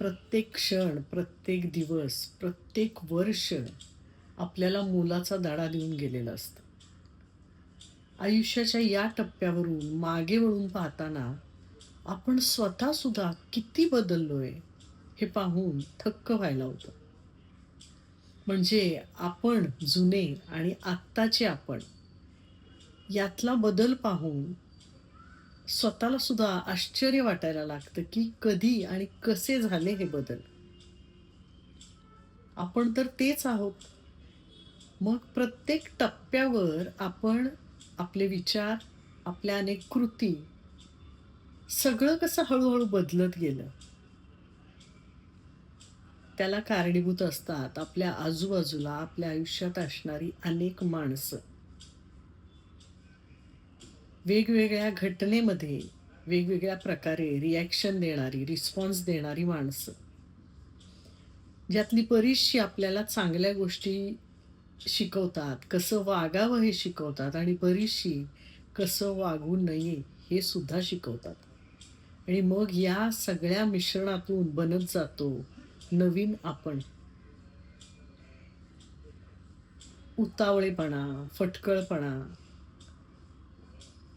प्रत्येक क्षण, प्रत्येक दिवस, प्रत्येक वर्ष आपल्याला मोलाचा धडा देऊन गेलेलं असतं. आयुष्याच्या या टप्प्यावरून मागे वळून पाहताना आपण स्वतःसुद्धा किती बदललोय हे पाहून थक्क व्हायला होतं. म्हणजे आपण जुने आणि आत्ताचे आपण यातला बदल पाहून स्वतःला सुद्धा आश्चर्य वाटायला लागतं, की कधी आणि कसे झाले हे बदल. आपण तर तेच आहोत. मग प्रत्येक टप्प्यावर आपण आपले विचार, आपल्या अनेक कृती सगळं कसं हळू बदलत गेलं. त्याला कारणीभूत असतात आपल्या आजूबाजूला, आपल्या आयुष्यात असणारी अनेक माणसं. वेगवेगळ्या घटनेमध्ये वेगवेगळ्या प्रकारे रिॲक्शन देणारी, रिस्पॉन्स देणारी माणसं. ज्यातली बरीचशी आपल्याला चांगल्या गोष्टी शिकवतात, कसं वागावं हे शिकवतात आणि बरीचशी कसं वागू नये हे सुद्धा शिकवतात. आणि मग या सगळ्या मिश्रणातून बनत जातो नवीन आपण. उतावळेपणा, फटकळपणा,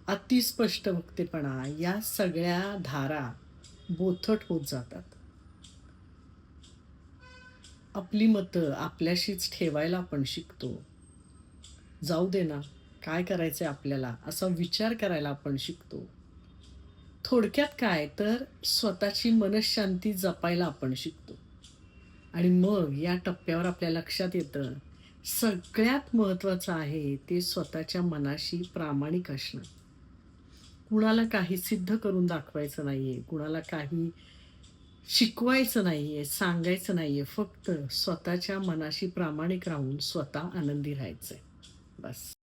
अतिस्पष्ट वक्तेपणा या सगळ्या धारा बोथट होत जातात. आपली मतं आपल्याशीच ठेवायला आपण शिकतो. जाऊ दे ना, काय करायचंय आपल्याला असा विचार करायला आपण शिकतो. थोडक्यात काय तर स्वतःची मनःशांती जपायला आपण शिकतो. आणि मग या टप्प्यावर आपल्या लक्षात येतं, सगळ्यात महत्त्वाचं आहे ते स्वतःच्या मनाशी प्रामाणिक असणं. कुणाला काही सिद्ध करून दाखवायचं नाहीये, कुणाला काही शिकवायचं नाहीये, सांगायचं नाहीये. फक्त स्वतःच्या मनाशी प्रामाणिक राहून स्वतः आनंदी राहायचंय. बस.